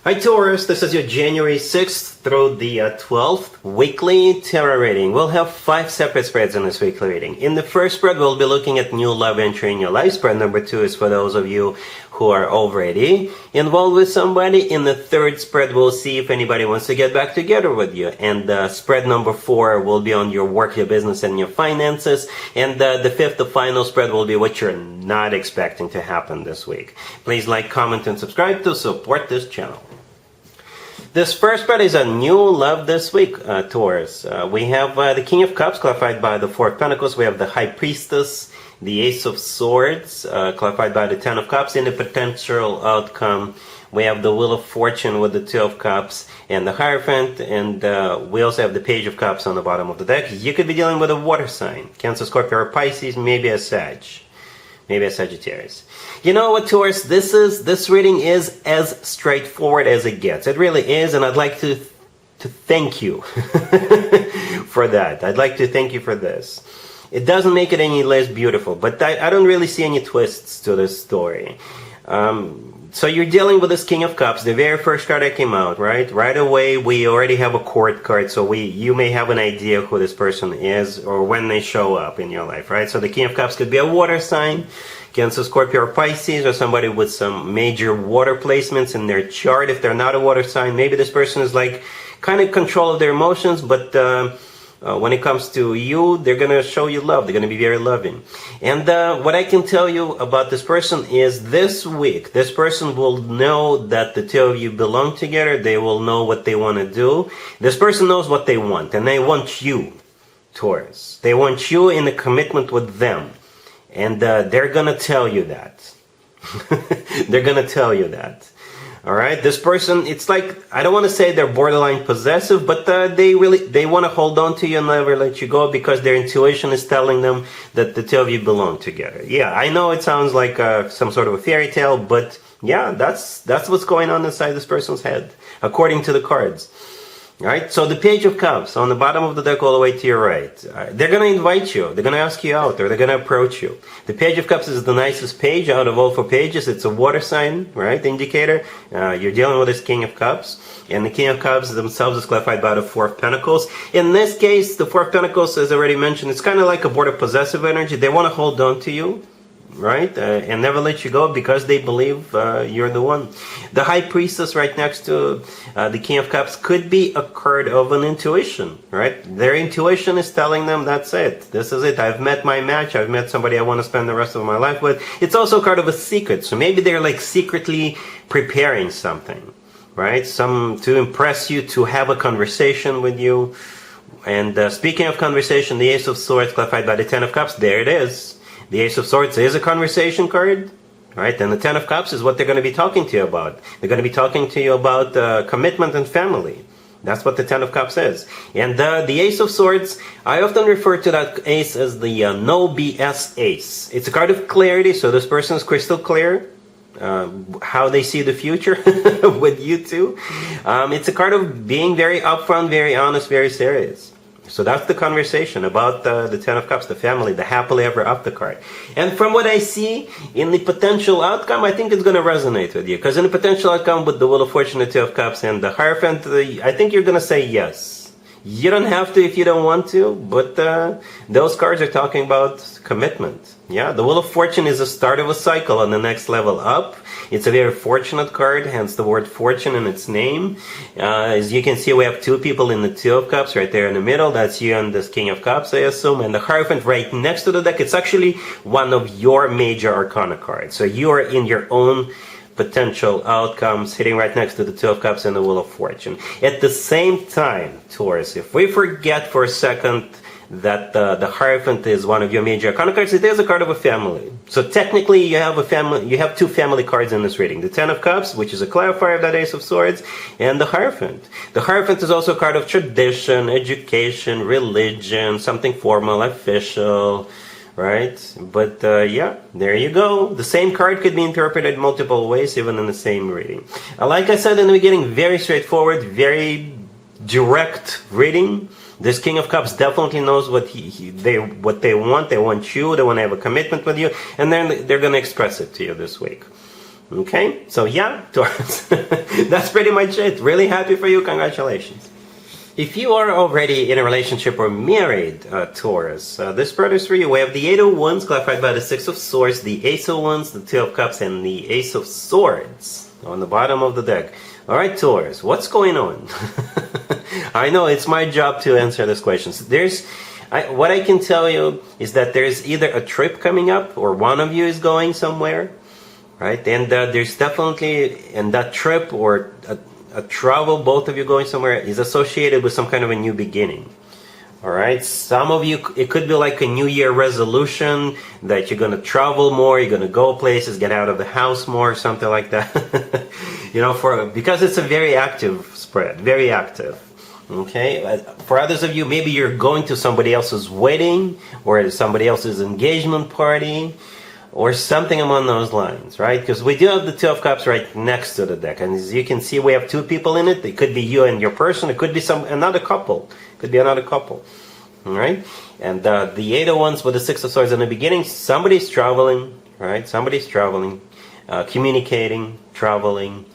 Hi Taurus, this is your January 6th through the 12th weekly tarot reading. We'll have 5 separate spreads in this weekly reading. In the first spread, we'll be looking at new love entering your life. Spread number 2 is for those of you who are already involved with somebody. In the third spread, we'll see if anybody wants to get back together with you. And spread number 4 will be on your work, your business, and your finances. And the fifth, the final spread, will be what you're not expecting to happen this week. Please like, comment, and subscribe to support this channel. This first spread is a new love this week, Taurus. We have the King of Cups, clarified by the Four of Pentacles. We have the High Priestess, the Ace of Swords, clarified by the Ten of Cups. In the potential outcome, we have the Wheel of Fortune with the Two of Cups and the Hierophant. And we also have the Page of Cups on the bottom of the deck. You could be dealing with a water sign. Cancer, Scorpio, or Pisces, maybe a Sag. Maybe a Sagittarius. You know what, Taurus? This reading is as straightforward as it gets. It really is, and I'd like to thank you for that. I'd like to thank you for this. It doesn't make it any less beautiful, but I don't really see any twists to this story. So you're dealing with this King of Cups, the very first card that came out, right? Right away, we already have a court card, so you may have an idea who this person is or when they show up in your life, right? So the King of Cups could be a water sign, Cancer, Scorpio, or Pisces, or somebody with some major water placements in their chart. If they're not a water sign, maybe this person is like kind of control of their emotions, but when it comes to you, they're going to show you love. They're going to be very loving. And what I can tell you about this person is this week, this person will know that the two of you belong together. They will know what they want to do. This person knows what they want, and they want you, Taurus. They want you in a commitment with them. And they're going to tell you that. They're going to tell you that. All right, this person, it's like, I don't want to say they're borderline possessive, but they want to hold on to you and never let you go because their intuition is telling them that the two of you belong together. Yeah, I know it sounds like some sort of a fairy tale, but yeah, that's what's going on inside this person's head, according to the cards. All right, so the Page of Cups on the bottom of the deck all the way to your right. They're going to invite you. They're going to ask you out, or they're going to approach you. The Page of Cups is the nicest page out of all 4 pages. It's a water sign, right, indicator. You're dealing with this King of Cups. And the King of Cups themselves is clarified by the Four of Pentacles. In this case, the Four of Pentacles, as I already mentioned, it's kind of like a border possessive energy. They want to hold on to you, right, and never let you go because they believe you're the one. The High Priestess right next to the King of Cups could be a card of an intuition, right? Their intuition is telling them, that's it. This is it. I've met my match. I've met somebody I want to spend the rest of my life with. It's also a card of a secret. So maybe they're like secretly preparing something, right? To impress you, to have a conversation with you. And speaking of conversation, the Ace of Swords clarified by the Ten of Cups, there it is. The Ace of Swords is a conversation card, right? And the Ten of Cups is what they're going to be talking to you about. They're going to be talking to you about commitment and family. That's what the Ten of Cups is. And the Ace of Swords, I often refer to that ace as the no BS ace. It's a card of clarity, so this person is crystal clear how they see the future with you two. It's a card of being very upfront, very honest, very serious. So that's the conversation about the Ten of Cups, the family, the happily ever after card. And from what I see in the potential outcome, I think it's going to resonate with you. Because in the potential outcome with the Wheel of Fortune, the Two of Cups, and the Hierophant, I think you're going to say yes. You don't have to if you don't want to, but those cards are talking about commitment. Yeah, the Wheel of Fortune is the start of a cycle on the next level up. It's a very fortunate card, hence the word fortune in its name. As you can see, we have 2 people in the Two of Cups right there in the middle. That's you and this King of Cups, I assume. And the Hierophant right next to the deck, it's actually one of your major arcana cards. So you are in your own potential outcomes, hitting right next to the Two of Cups and the Wheel of Fortune. At the same time, Taurus, if we forget for a second that the Hierophant is one of your major arcana cards, it is a card of a family. So technically you have a family, you have 2 family cards in this reading. The Ten of Cups, which is a clarifier of that Ace of Swords, and the Hierophant. The Hierophant is also a card of tradition, education, religion, something formal, official, right? But yeah, there you go. The same card could be interpreted multiple ways, even in the same reading. Like I said in the beginning, very straightforward, very direct reading. This King of Cups definitely knows what they want. They want you. They want to have a commitment with you, and then they're going to express it to you this week. Okay, so yeah, Taurus, that's pretty much it. Really happy for you. Congratulations. If you are already in a relationship or married, Taurus, this spread is for you. We have the Eight of Wands clarified by the Six of Swords, the Ace of Wands, the Two of Cups, and the Ace of Swords on the bottom of the deck. All right, Taurus, what's going on? I know it's my job to answer these questions. What I can tell you is that there's either a trip coming up or one of you is going somewhere, right? And there's definitely, and that trip or a travel, both of you going somewhere, is associated with some kind of a new beginning. All right, some of you, it could be like a New Year resolution that you're going to travel more, you're going to go places, get out of the house more, something like that. Because it's a very active spread, very active. Okay, for others of you, maybe you're going to somebody else's wedding or somebody else's engagement party, or something along those lines, right? Because we do have the Two of Cups right next to the deck, and as you can see, we have two people in it. It could be you and your person. It could be another couple. Could be another couple, all right? And the Eight of Wands with the Six of Swords in the beginning. Somebody's traveling, right? Somebody's traveling, communicating, traveling,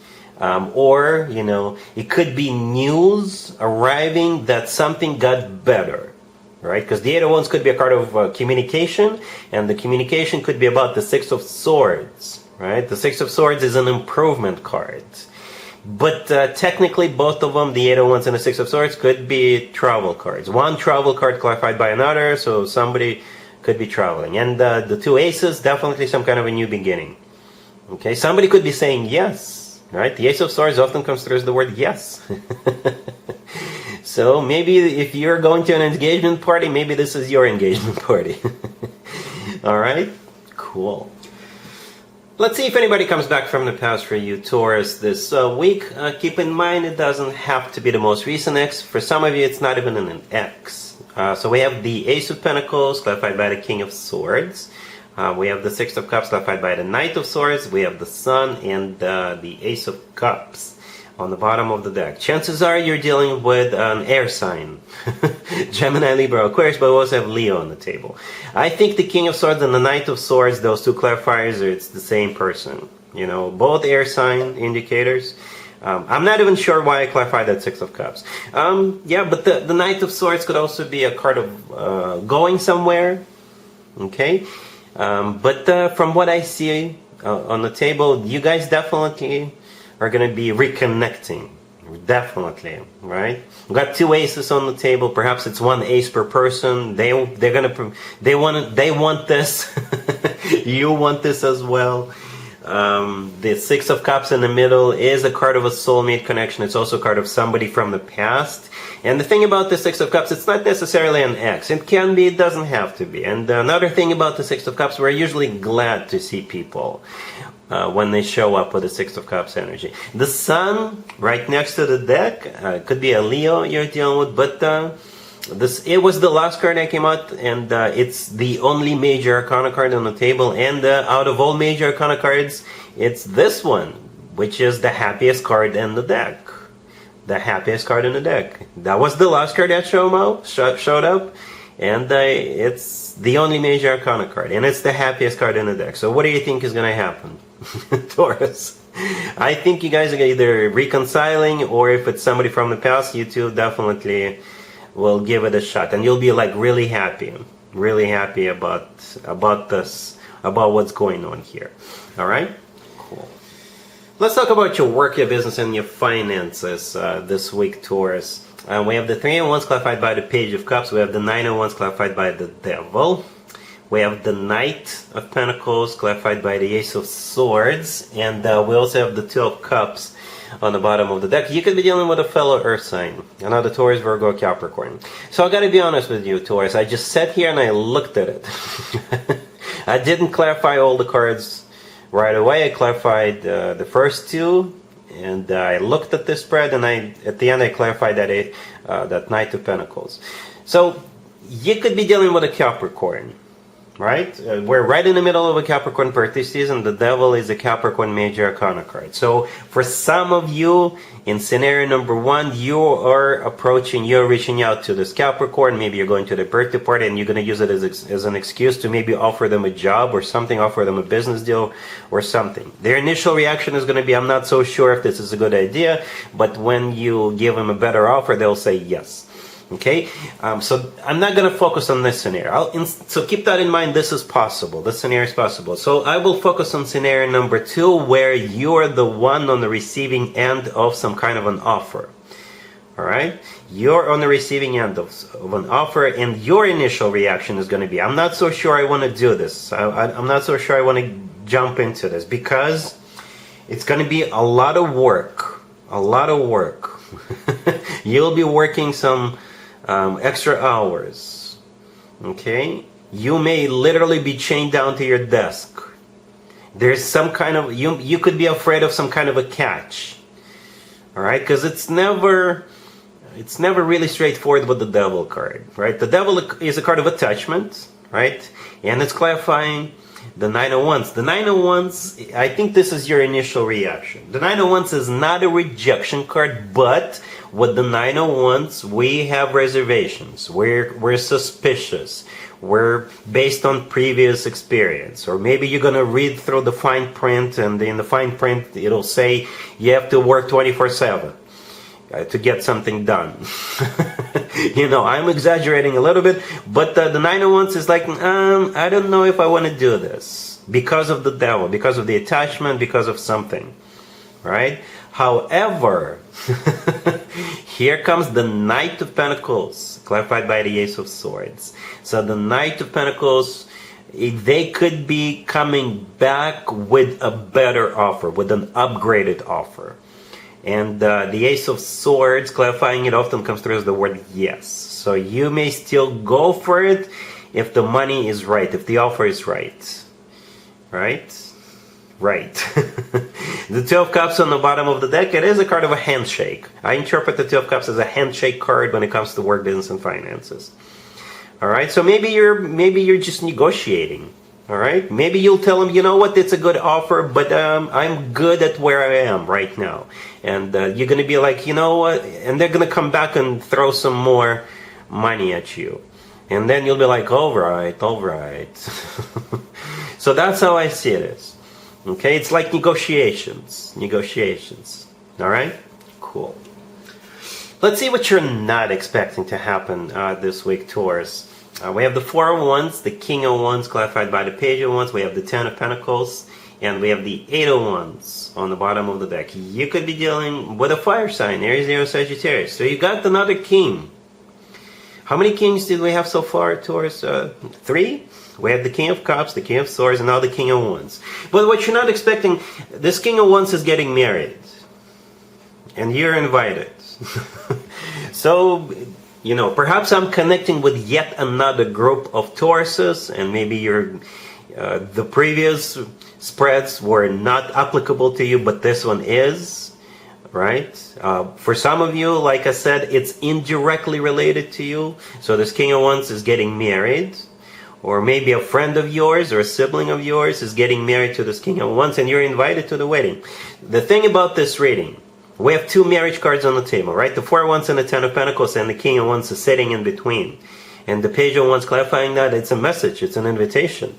or it could be news arriving that something got better. Right, because the Eight of Wands could be a card of communication, and the communication could be about the Six of Swords. Right, the Six of Swords is an improvement card, but technically both of them, the Eight of Wands and the Six of Swords, could be travel cards. One travel card clarified by another, so somebody could be traveling, and the two Aces, definitely some kind of a new beginning. Okay, somebody could be saying yes. Right, the Ace of Swords often comes through as the word yes. So maybe if you're going to an engagement party, maybe this is your engagement party. All right, cool. Let's see if anybody comes back from the past for you, Taurus, this week. Keep in mind, it doesn't have to be the most recent ex. For some of you, it's not even an ex. So we have the Ace of Pentacles, clarified by the King of Swords. We have the Six of Cups, clarified by the Knight of Swords. We have the Sun and the Ace of Cups on the bottom of the deck. Chances are you're dealing with an air sign. Gemini, Libra, Aquarius, but we also have Leo on the table. I think the King of Swords and the Knight of Swords, those two clarifiers, it's the same person. Both air sign indicators. I'm not even sure why I clarified that Six of Cups. Yeah, but the Knight of Swords could also be a card of going somewhere. Okay? But from what I see on the table, you guys definitely are going to be reconnecting. Definitely, right? We've got two aces on the table. Perhaps it's one ace per person. They want this. You want this as well. The Six of Cups in the middle is a card of a soulmate connection. It's also a card of somebody from the past. And the thing about the Six of Cups, it's not necessarily an ex. It can be, it doesn't have to be. And another thing about the Six of Cups, we're usually glad to see people when they show up with the Six of Cups energy. The Sun, right next to the deck, could be a Leo you're dealing with, but it was the last card that came out, and it's the only major arcana card on the table, and out of all major arcana cards, it's this one, which is the happiest card in the deck. The happiest card in the deck. That was the last card that showed up, and it's the only major arcana card, and it's the happiest card in the deck. So what do you think is going to happen, Taurus? I think you guys are either reconciling, or if it's somebody from the past, you two definitely will give it a shot, and you'll be like really happy about this, about what's going on here. All right, cool. Let's talk about your work, your business, and your finances this week, Taurus. We have the Three of Wands clarified by the Page of Cups. We have the Nine of Wands clarified by the Devil. We have the Knight of Pentacles clarified by the Ace of Swords. And we also have the Two of Cups on the bottom of the deck. You could be dealing with a fellow Earth sign. Another Taurus, Virgo, Capricorn. So I got to be honest with you, Taurus. I just sat here and I looked at it. I didn't clarify all the cards right away. I clarified the first two. And I looked at this spread, and at the end I clarified that Knight of Pentacles. So you could be dealing with a Capricorn. right? We're right in the middle of a Capricorn birthday season. The devil is a Capricorn major arcana card. So for some of you, in scenario number 1, you're reaching out to this Capricorn. Maybe you're going to the birthday party and you're going to use it as an excuse to maybe offer them a job or something, offer them a business deal or something. Their initial reaction is going to be, I'm not so sure if this is a good idea, but when you give them a better offer, they'll say yes. Okay, so I'm not going to focus on this scenario. So keep that in mind. This is possible. This scenario is possible. So I will focus on scenario number 2, where you're the one on the receiving end of some kind of an offer. All right, you're on the receiving end of an offer, and your initial reaction is going to be, I'm not so sure I want to do this. I'm not so sure I want to jump into this, because it's going to be a lot of work. A lot of work. You'll be working some extra hours. Okay, you may literally be chained down to your desk. There's some kind of, you could be afraid of some kind of a catch. All right, because it's never really straightforward with the devil card, right? The devil is a card of attachment, right? And it's clarifying the 9 of Wands. The 9 of Wands, I think this is your initial reaction. The 9 of Wands is not a rejection card, but with the 9 of Wands, we have reservations. We're suspicious. We're based on previous experience. Or maybe you're going to read through the fine print, and in the fine print, it'll say you have to work 24/7 to get something done. I'm exaggerating a little bit, but the 9 of Wands is like, I don't know if I want to do this because of the devil, because of the attachment, because of something, right? However, here comes the Knight of Pentacles, clarified by the Ace of Swords. So the Knight of Pentacles, they could be coming back with a better offer, with an upgraded offer. And the Ace of Swords, clarifying it, often comes through as the word yes. So you may still go for it if the money is right, if the offer is right. Right? Right. The 2 of Cups on the bottom of the deck, it is a card of a handshake. I interpret the 2 of Cups as a handshake card when it comes to work, business, and finances. All right, so maybe you're just negotiating. All right, maybe you'll tell them, you know what, it's a good offer, but I'm good at where I am right now. And you're going to be like, you know what, and they're going to come back and throw some more money at you. And then you'll be like, all right. So that's how I see it is. Okay, it's like negotiations. All right, cool. Let's see what you're not expecting to happen this week, Taurus. We have the 4 of Wands, the King of Wands, clarified by the Page of Wands. We have the 10 of Pentacles, and we have the 8 of Wands on the bottom of the deck. You could be dealing with a fire sign, Aries, Leo, Sagittarius. So you got another king. How many kings did we have so far, Taurus? 3? We have the King of Cups, the King of Swords, and now the King of Wands. But what you're not expecting, this King of Wands is getting married. And you're invited. So, perhaps I'm connecting with yet another group of Tauruses, and maybe the previous spreads were not applicable to you, but this one is, right? For some of you, like I said, it's indirectly related to you. So this King of Wands is getting married. Or maybe a friend of yours or a sibling of yours is getting married to this King of Wands, and you're invited to the wedding. The thing about this reading, we have 2 marriage cards on the table, right? The 4 of Wands and the 10 of Pentacles, and the King of Wands is sitting in between. And the Page of Wands, clarifying that it's a message, it's an invitation.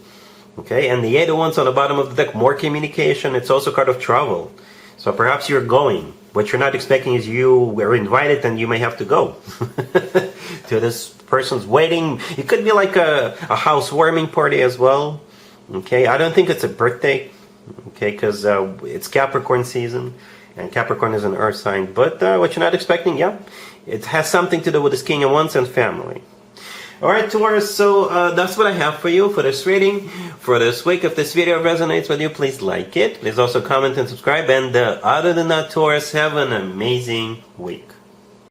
Okay, and the 8 of Wands on the bottom of the deck, more communication. It's also a card of travel. So perhaps you're going. What you're not expecting is you were invited and you may have to go to this person's wedding. It could be like a housewarming party as well. Okay, I don't think it's a birthday. Okay, because it's Capricorn season. And Capricorn is an earth sign. But what you're not expecting, yeah, it has something to do with this King of Wands and family. Alright, Taurus, so that's what I have for you for this reading for this week. If this video resonates with you, please like it. Please also comment and subscribe. And other than that, Taurus, have an amazing week.